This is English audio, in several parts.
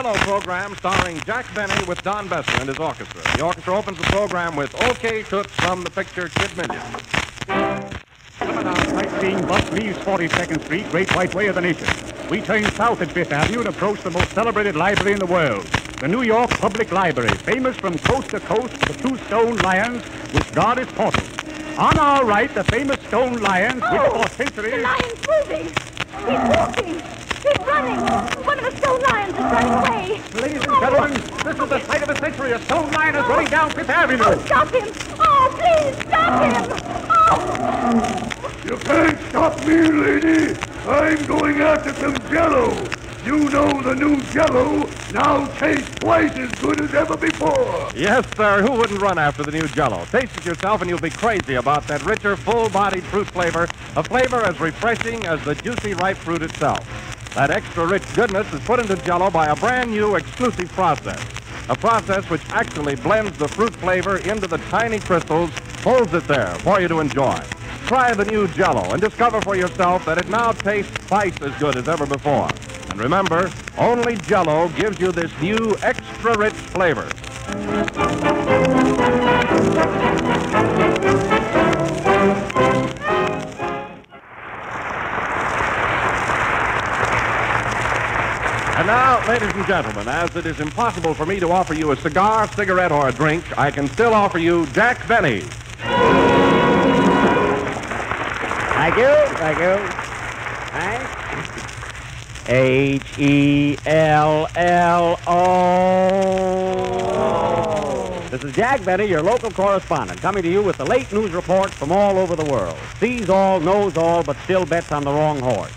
Jello Program starring Jack Benny with Don Bestor and his orchestra. The orchestra opens the program with OK Toots from the picture Kid Million. Sightseeing bus leaves 42nd Street, Great White Way of the nation. We turn south at Fifth Avenue and approach the most celebrated library in the world, the New York Public Library, famous from coast to coast for the two stone lions which guard its portals. On our right, the famous stone lions which for centuries... The lion's moving. He's walking. He's running. One of the stone lions is running away. Ladies and gentlemen, this is the sight of the century. A stone lion is running down Fifth Avenue. Oh, stop him. Oh, please, stop him. Oh. You can't stop me, lady. I'm going after some Jello. You know the new Jello now tastes twice as good as ever before. Yes, sir. Who wouldn't run after the new Jello? Taste it yourself and you'll be crazy about that richer, full-bodied fruit flavor, a flavor as refreshing as the juicy, ripe fruit itself. That extra rich goodness is put into Jello by a brand new exclusive process. A process which actually blends the fruit flavor into the tiny crystals, holds it there for you to enjoy. Try the new Jello and discover for yourself that it now tastes twice as good as ever before. And remember, only Jello gives you this new extra rich flavor. And now, ladies and gentlemen, as it is impossible for me to offer you a cigar, cigarette, or a drink, I can still offer you Jack Benny. Thank you. Thanks. H-E-L-L-O. This is Jack Benny, your local correspondent, coming to you with the late news reports from all over the world. Sees all, knows all, but still bets on the wrong horse.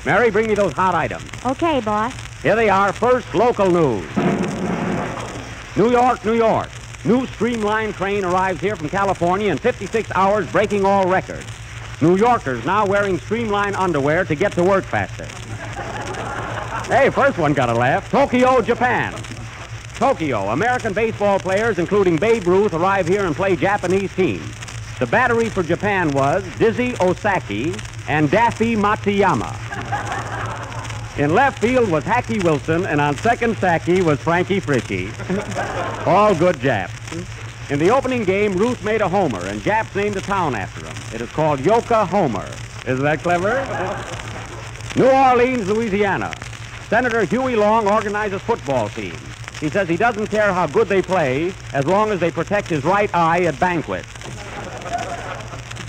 Mary, bring me those hot items. Okay, boss. Here they are. First, local news. New York, New York. New streamlined train arrives here from California in 56 hours, breaking all records. New Yorkers now wearing streamlined underwear to get to work faster. Hey, first one got a laugh. Tokyo, Japan. Tokyo, American baseball players, including Babe Ruth, arrive here and play Japanese teams. The battery for Japan was Dizzy Osaki and Daffy Matsuyama. In left field was Hacky Wilson, and on second Saki was Frankie Frischi. All good Japs. In the opening game, Ruth made a homer, and Japs named a town after him. It is called Yokohama. Isn't that clever? New Orleans, Louisiana. Senator Huey Long organizes football teams. He says he doesn't care how good they play as long as they protect his right eye at banquets.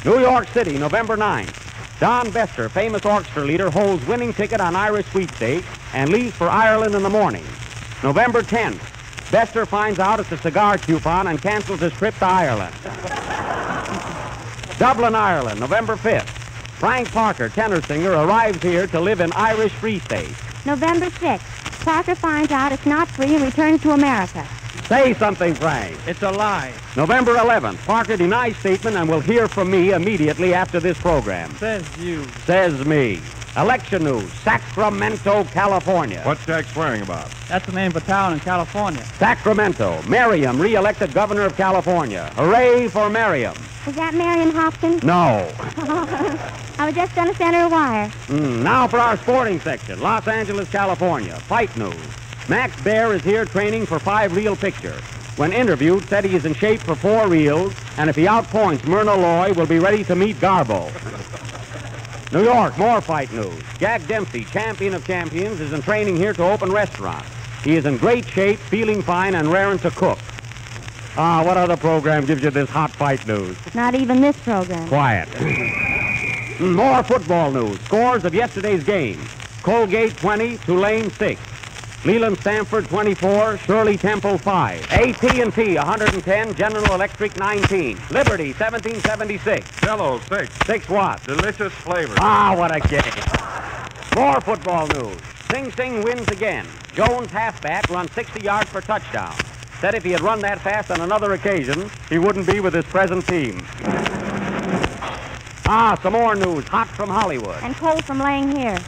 New York City, November 9th. Don Bestor, famous orchestra leader, holds winning ticket on Irish sweepstakes and leaves for Ireland in the morning. November 10th. Bestor finds out it's a cigar coupon and cancels his trip to Ireland. Dublin, Ireland, November 5th. Frank Parker, tenor singer, arrives here to live in Irish Free State. November 6th. Parker finds out it's not free and returns to America. Say something, Frank. It's a lie. November 11th. Parker denies statement and will hear from me immediately after this program. Says you. Says me. Election news. Sacramento, California. What's Jack swearing about? That's the name of a town in California. Sacramento. Merriam, re-elected governor of California. Hooray for Merriam. Is that Marion Hopkins? No. I was just going to send her a wire. Now for our sporting section. Los Angeles, California. Fight news. Max Baer is here training for 5-reel picture. When interviewed, said he is in shape for 4 reels, and if he outpoints Myrna Loy, will be ready to meet Garbo. New York, more fight news. Jack Dempsey, champion of champions, is in training here to open restaurant. He is in great shape, feeling fine, and raring to cook. What other program gives you this hot fight news? Not even this program. Quiet. More football news. Scores of yesterday's game. Colgate 20, Tulane 6. Leland Stanford 24, Shirley Temple 5. AT&T 110, General Electric 19. Liberty 1776. Jello, 6. 6 what? Delicious flavor. What a game. More football news. Sing Sing wins again. Jones, halfback, runs 60 yards for touchdown. Said if he had run that fast on another occasion, he wouldn't be with his present team. Some more news. Hot from Hollywood. And cold from laying here.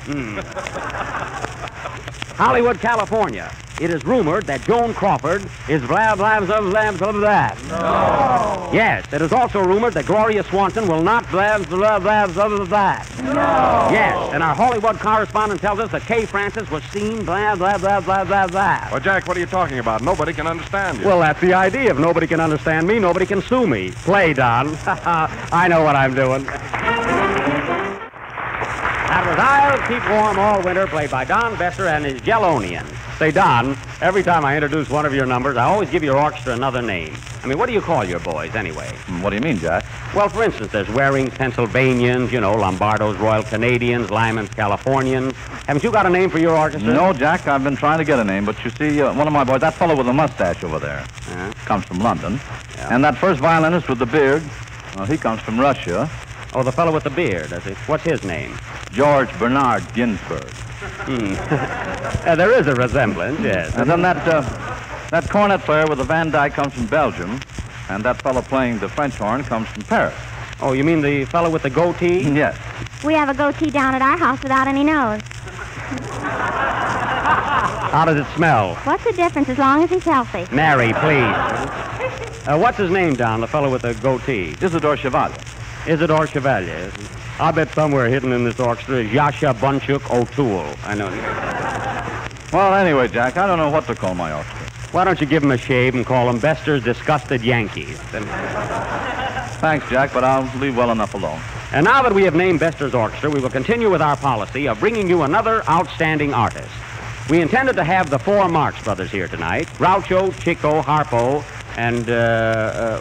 Hollywood, California. It is rumored that Joan Crawford is blah, blah, blah, blah, blah, blah. No. Yes, it is also rumored that Gloria Swanson will not blah, blah, blah, blah, blah, blah. No. Yes, and our Hollywood correspondent tells us that Kay Francis was seen blah, blah, blah, blah, blah, blah. Well, Jack, what are you talking about? Nobody can understand you. Well, that's the idea. If nobody can understand me, nobody can sue me. Play, Don. I know what I'm doing. That was I'll Keep Warm All Winter, played by Don Bestor and his Jellonians. Say, Don, every time I introduce one of your numbers, I always give your orchestra another name. I mean, what do you call your boys, anyway? What do you mean, Jack? Well, for instance, there's Waring's Pennsylvanians, Lombardo's Royal Canadians, Lyman's Californians. Haven't you got a name for your orchestra? No, Jack, I've been trying to get a name, but you see, one of my boys, that fellow with the mustache over there, comes from London. Yeah. And that first violinist with the beard, he comes from Russia. Oh, the fellow with the beard, does he? What's his name? George Bernard Ginsberg. There is a resemblance, yes. And then that cornet player with the Van Dyke comes from Belgium, and that fellow playing the French horn comes from Paris. Oh, you mean the fellow with the goatee? Yes. We have a goatee down at our house without any nose. How does it smell? What's the difference as long as he's healthy? Mary, please. What's his name, Don, the fellow with the goatee? Isidore Chevalier. Isidore Chevalier. I bet somewhere hidden in this orchestra is Yasha Bunchuk O'Toole. I know. Well, anyway, Jack, I don't know what to call my orchestra. Why don't you give him a shave and call him Bestor's Disgusted Yankees? Thanks, Jack, but I'll leave well enough alone. And now that we have named Bestor's Orchestra, we will continue with our policy of bringing you another outstanding artist. We intended to have the four Marx brothers here tonight: Groucho, Chico, Harpo, and,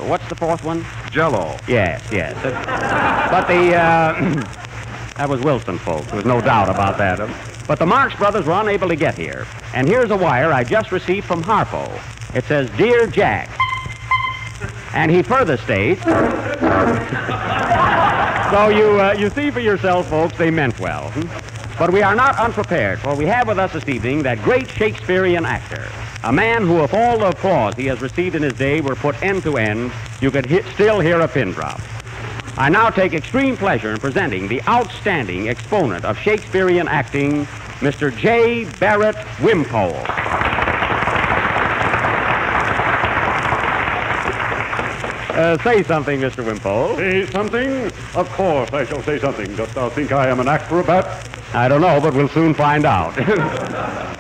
what's the fourth one? Jello. Yes. But that was Wilson, folks. There was no doubt about that. But the Marx brothers were unable to get here. And here's a wire I just received from Harpo. It says, "Dear Jack." And he further states... So you see for yourself, folks, they meant well. But we are not unprepared, for we have with us this evening that great Shakespearean actor, a man who, if all the applause he has received in his day were put end to end, you could still hear a pin drop. I now take extreme pleasure in presenting the outstanding exponent of Shakespearean acting, Mr. J. Barrett Wimpole. Say something, Mr. Wimpole. Say something? Of course I shall say something. Dost thou think I am an acrobat? I don't know, but we'll soon find out.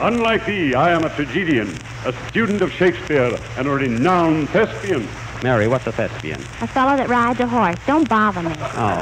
Unlike thee, I am a tragedian, a student of Shakespeare, and a renowned thespian. Mary, what's a thespian? A fellow that rides a horse. Don't bother me. Oh.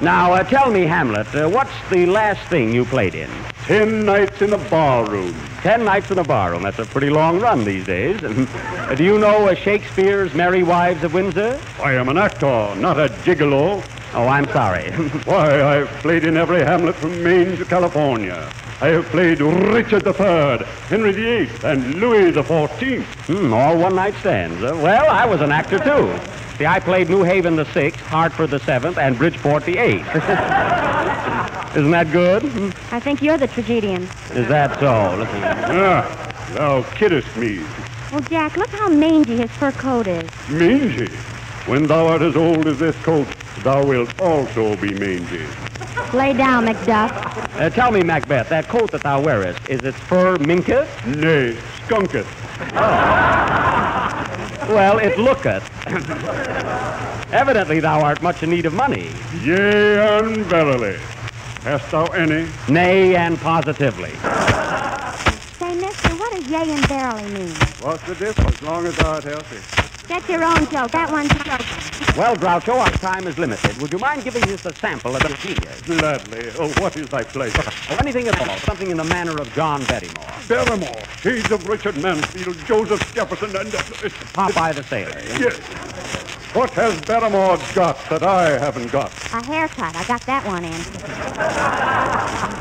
Now, tell me, Hamlet, what's the last thing you played in? 10 nights in the barroom. 10 nights in a barroom. That's a pretty long run these days. Do you know Shakespeare's Merry Wives of Windsor? I am an actor, not a gigolo. Oh, I'm sorry. Why, I've played in every Hamlet from Maine to California. I have played Richard III, Henry VIII, and Louis XIV. All one-night stands. Well, I was an actor, too. See, I played New Haven the 6th, Hartford the 7th, and Bridgeport the 8th. Isn't that good? I think you're the tragedian. Is that so? Listen. Thou kiddest me. Well, Jack, look how mangy his fur coat is. Mangy? When thou art as old as this coat, thou wilt also be mangy. Lay down, Macduff. Tell me, Macbeth, that coat that thou wearest, is its fur minketh? Nay, skunketh. Well, it looketh. Evidently thou art much in need of money. Yea, and verily. Hast thou any? Nay, and positively. Say, mister, what does yea and verily mean? What's the difference, as long as thou art healthy? Get your own joke. That one's a joke. Well, Groucho, our time is limited. Would you mind giving us a sample of your genius? Gladly. Oh, what is thy pleasure? Or anything at all, something in the manner of John Barrymore. Barrymore, shades of Richard Mansfield, Joseph Jefferson, and... Popeye the Sailor. Yes. What has Barrymore got that I haven't got? A haircut. I got that one in.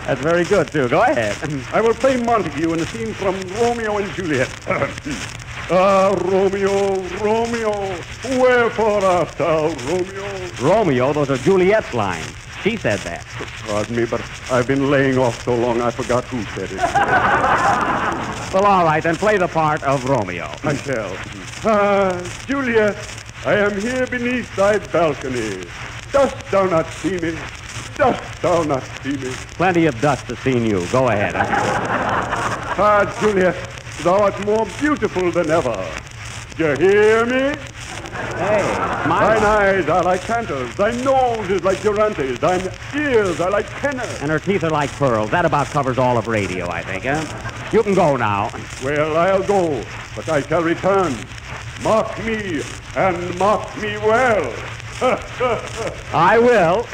That's very good, too. Go ahead. I will play Montague in the scene from Romeo and Juliet. Ah, Romeo, Romeo, wherefore art thou, Romeo? Romeo, those are Juliet's lines. She said that. Pardon me, but I've been laying off so long I forgot who said it. Well, all right, then play the part of Romeo. I shall. Ah, Juliet, I am here beneath thy balcony. Dost thou not see me? Dost thou not see me? Plenty of dust to see you. Go ahead. Ah, Juliet, thou art more beautiful than ever. Do you hear me? Hey, Thine eyes are like candles, thy nose is like Durante's, thine ears are like tenors. And her teeth are like pearls. That about covers all of radio, I think, huh? You can go now. Well, I'll go, but I shall return. Mark me, and mark me well. I will.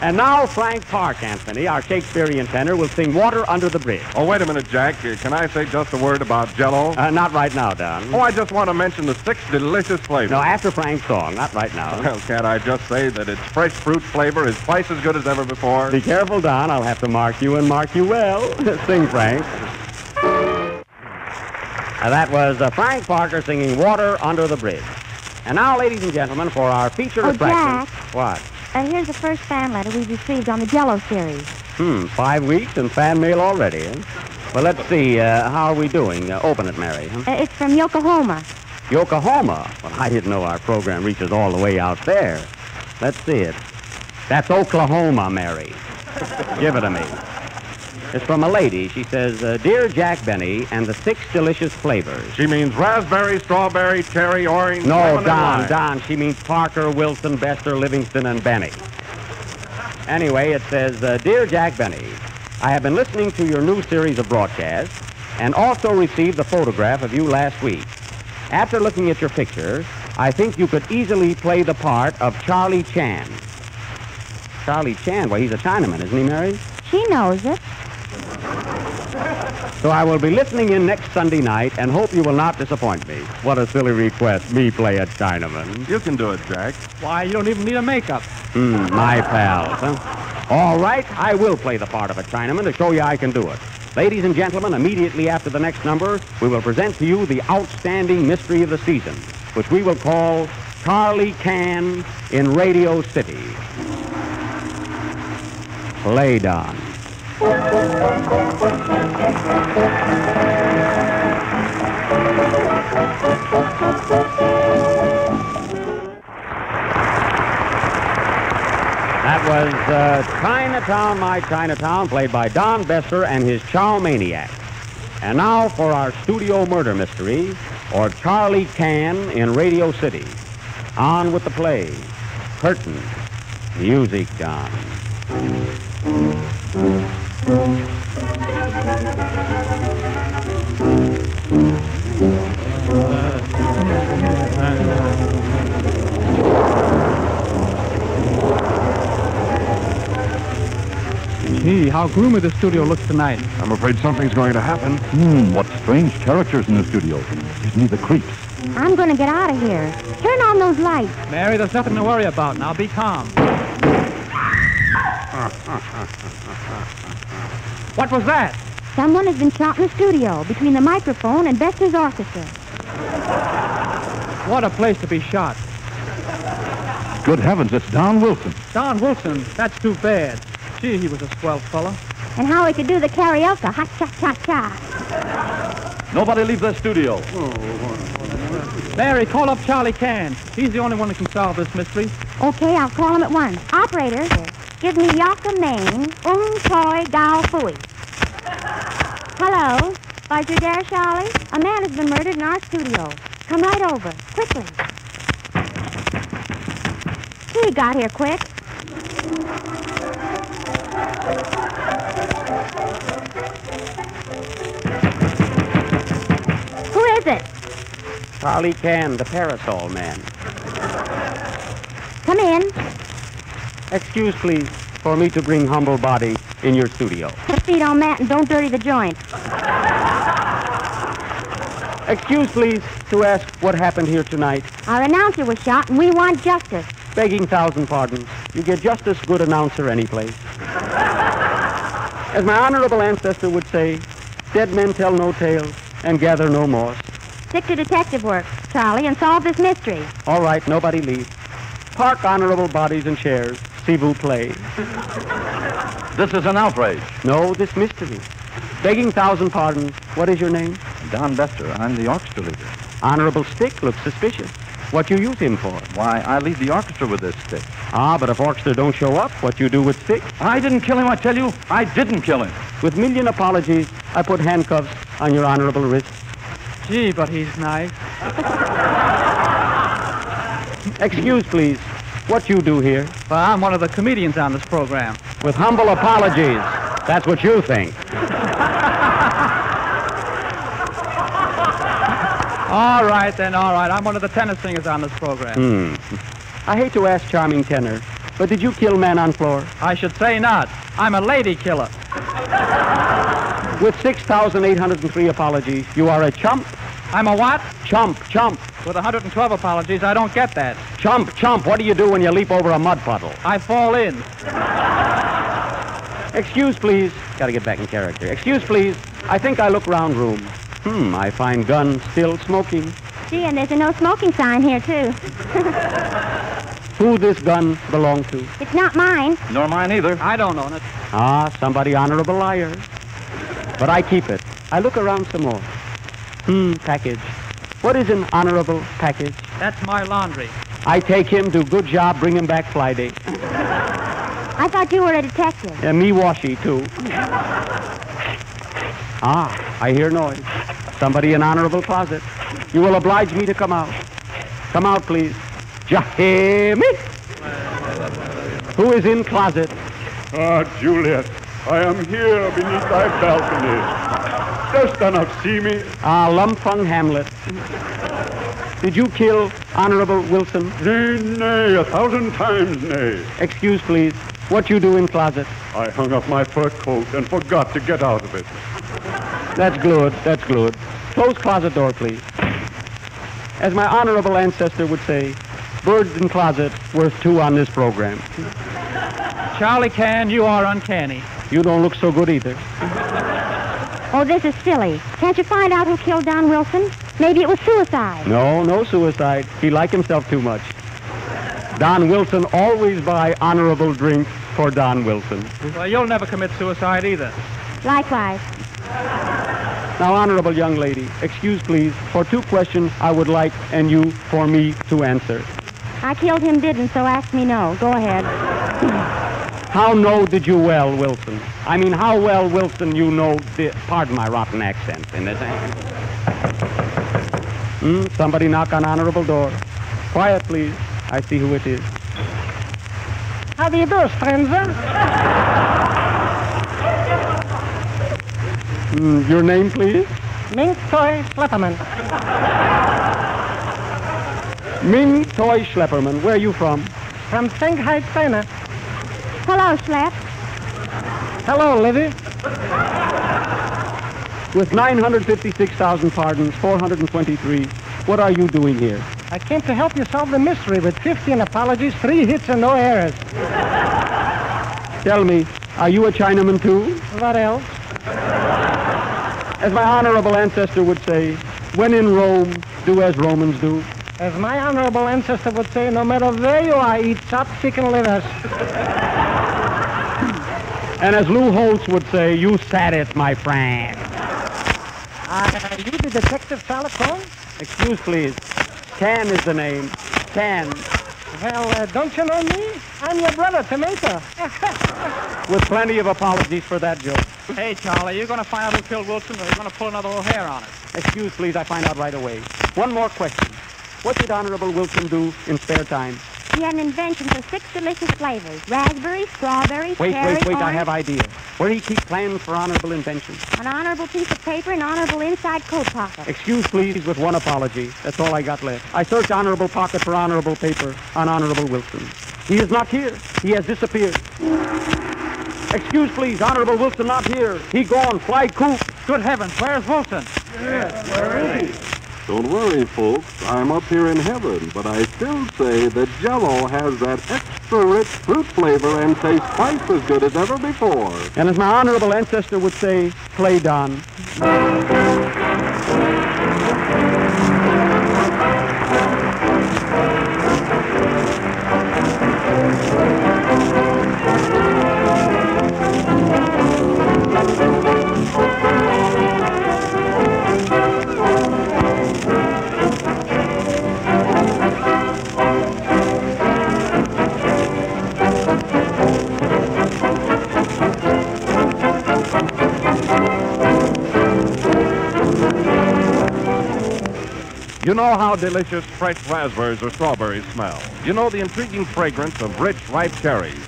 And now Frank Park, Anthony, our Shakespearean tenor, will sing Water Under the Bridge. Oh, wait a minute, Jack. Can I say just a word about Jello? Not right now, Don. Oh, I just want to mention the 6 delicious flavors. No, after Frank's song, not right now. Well, can't I just say that its fresh fruit flavor is twice as good as ever before? Be careful, Don. I'll have to mark you and mark you well. Sing, Frank. That was Frank Parker singing Water Under the Bridge. And now, ladies and gentlemen, for our feature attraction. Jack. What? Here's the first fan letter we've received on the Jello series. 5 weeks and fan mail already, huh? Well, let's see. How are we doing? Open it, Mary. Huh? It's from Yokohama. Yokohama? Well, I didn't know our program reaches all the way out there. Let's see it. That's Oklahoma, Mary. Give it to me. It's from a lady. She says, Dear Jack Benny and the 6 delicious flavors. She means raspberry, strawberry, cherry, orange. No, lemon, and Don, lime. Don. She means Parker, Wilson, Bestor, Livingston, and Benny. Anyway, it says, Dear Jack Benny, I have been listening to your new series of broadcasts and also received the photograph of you last week. After looking at your picture, I think you could easily play the part of Charlie Chan. Charlie Chan? Well, he's a Chinaman, isn't he, Mary? She knows it. So I will be listening in next Sunday night and hope you will not disappoint me. What a silly request, me play a Chinaman. You can do it, Jack. Why, you don't even need a makeup. My pals, huh? All right, I will play the part of a Chinaman to show you I can do it. Ladies and gentlemen, immediately after the next number, we will present to you the outstanding mystery of the season, which we will call Charlie Can in Radio City. Play, Don. That was Chinatown, My Chinatown, played by Don Bestor and his Chow Maniacs. And now for our studio murder mystery, or Charlie Can in Radio City. On with the play. Curtain. Music, Don. Gee, how gloomy the studio looks tonight. I'm afraid something's going to happen. What strange characters in the studio. Gives me the creeps. I'm going to get out of here. Turn on those lights. Mary, there's nothing to worry about. Now be calm. What was that? Someone has been shot in the studio between the microphone and Bestor's orchestra. What a place to be shot. Good heavens, it's Don Wilson. Don Wilson, that's too bad. Gee, he was a swell fella. And how he could do the karaoke. Ha-cha-cha-cha. Nobody leave the studio. Mary, call up Charlie Can. He's the only one who can solve this mystery. Okay, I'll call him at once. Operator, give me Yaka Main, Toy Gao Fui. Hello? Are you there, Charlie? A man has been murdered in our studio. Come right over, quickly. He got here quick. Who is it? Charlie Can, the Parasol Man. Come in. Excuse, please, for me to bring humble body in your studio. Put feet on mat and don't dirty the joint. Excuse, please, to ask what happened here tonight. Our announcer was shot and we want justice. Begging thousand pardons, you get just as good announcer anyplace. As my honorable ancestor would say, dead men tell no tales and gather no moss. Stick to detective work, Charlie, and solve this mystery. All right, nobody leave. Park honorable bodies and chairs. See vous play. This is an outrage. No, this mystery. Begging thousand pardons, what is your name? Don Bestor, I'm the orchestra leader. Honorable stick looks suspicious. What you use him for? Why, I lead the orchestra with this stick. Ah, but if orchestra don't show up, what you do with stick? I didn't kill him, I tell you. I didn't kill him. With million apologies, I put handcuffs on your honorable wrist. Gee, but he's nice. Excuse, please. What you do here? Well, I'm one of the comedians on this program. With humble apologies. That's what you think. All right, then, all right. I'm one of the tenor singers on this program. I hate to ask charming tenor, but did you kill man on floor? I should say not. I'm a lady killer. With 6,803 apologies, you are a chump. I'm a what? Chump. With 112 apologies, I don't get that. Chump. What do you do when you leap over a mud puddle? I fall in. Excuse, please. Got to get back in character. Excuse, please. I think I look round room. I find gun still smoking. Gee, and there's a no smoking sign here, too. Who this gun belong to? It's not mine. Nor mine either. I don't own it. Somebody honorable liar. But I keep it. I look around some more. Package. What is an honorable package? That's my laundry. I take him, do good job, bring him back Friday. I thought you were a detective. Me washy, too. I hear noise. Somebody in honorable closet. You will oblige me to come out. Come out, please. Jimmy! Who is in closet? Juliet, I am here beneath thy balcony. Dost thou not see me? Lumfung Hamlet. Did you kill Honorable Wilson? Nay, 1,000 times nay. Excuse, please. What you do in closet? I hung up my fur coat and forgot to get out of it. That's good. Close closet door, please. As my honorable ancestor would say, birds in closet worth two on this program. Charlie Can, you are uncanny. You don't look so good either. Oh, this is silly. Can't you find out who killed Don Wilson? Maybe it was suicide. No suicide. He liked himself too much. Don Wilson always buy honorable drinks for Don Wilson. Well, you'll never commit suicide either. Likewise. Now, honorable young lady, excuse please, for two questions I would like and you for me to answer. I killed him, didn't, so ask me no. Go ahead. How did you well, Wilson? I mean, how well, Wilson, you know this? Pardon my rotten accent in this. Somebody knock on honorable door. Quiet, please. I see who it is. How do you do, stranger? Your name, please? Ming Toy Schlepperman. Ming Toy Schlepperman. Where are you from? From Shanghai, China. Hello, Schlepp. Hello, Livy. With 956,000 pardons, 423, what are you doing here? I came to help you solve the mystery with 15 apologies, 3 hits, and no errors. Tell me, are you a Chinaman too? What else? As my honorable ancestor would say, when in Rome, do as Romans do. As my honorable ancestor would say, no matter where you are, eat chopped chicken livers. And as Lou Holtz would say, you said it, my friend. Are you the detective Sherlock Holmes? Excuse, please. Can is the name. Can. Well, don't you know me? I'm your brother, Tomato. With plenty of apologies for that joke. Hey, Charlie, you going to find out who killed Wilson, or are you going to pull another O'Hare on it? Excuse, please, I find out right away. One more question. What did Honorable Wilson do in spare time? He had an invention for 6 delicious flavors. Raspberry, strawberry, Wait, cherry, I orange. have idea. Where do you keep plans for honorable inventions? An honorable piece of paper, an honorable inside coat pocket. Excuse, please, with one apology. That's all I got left. I searched honorable pocket for honorable paper on Honorable Wilson. He is not here. He has disappeared. Excuse, please, Honorable Wilson not here. He gone. Fly coop. Good heavens, where's Wilson? Yes, where is he? Don't worry, folks. I'm up here in heaven, but I still say that Jello has that extra rich fruit flavor and tastes twice as good as ever before. And as my honorable ancestor would say, play Don. You know how delicious fresh raspberries or strawberries smell. You know the intriguing fragrance of rich, ripe cherries.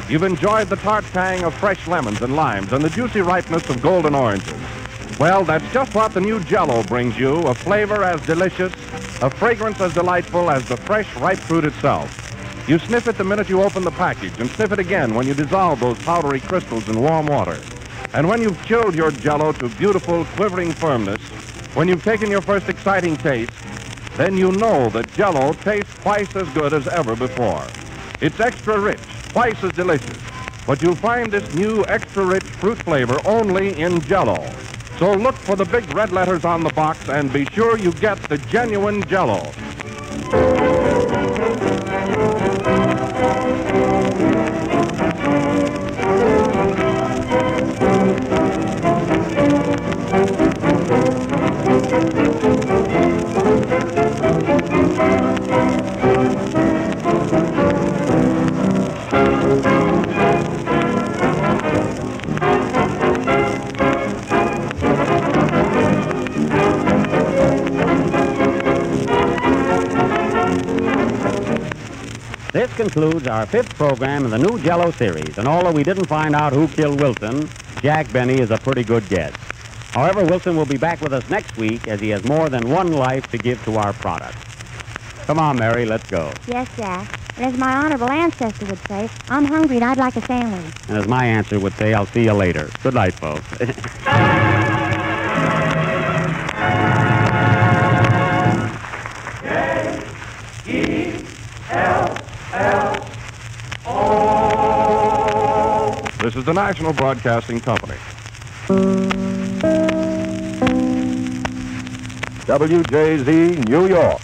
You've enjoyed the tart tang of fresh lemons and limes and the juicy ripeness of golden oranges. Well, that's just what the new Jello brings you, a flavor as delicious, a fragrance as delightful as the fresh, ripe fruit itself. You sniff it the minute you open the package and sniff it again when you dissolve those powdery crystals in warm water. And when you've chilled your Jello to beautiful, quivering firmness, when you've taken your first exciting taste, then you know that Jello tastes twice as good as ever before. It's extra rich, twice as delicious. But you'll find this new extra rich fruit flavor only in Jello. So look for the big red letters on the box and be sure you get the genuine Jello. This concludes our 5th program in the new Jello series, and although we didn't find out who killed Wilson, Jack Benny is a pretty good guess. However, Wilson will be back with us next week as he has more than one life to give to our product. Come on, Mary, let's go. Yes, Jack. And as my honorable ancestor would say, I'm hungry and I'd like a sandwich. And as my answer would say, I'll see you later. Good night, folks. This is the National Broadcasting Company. WJZ, New York.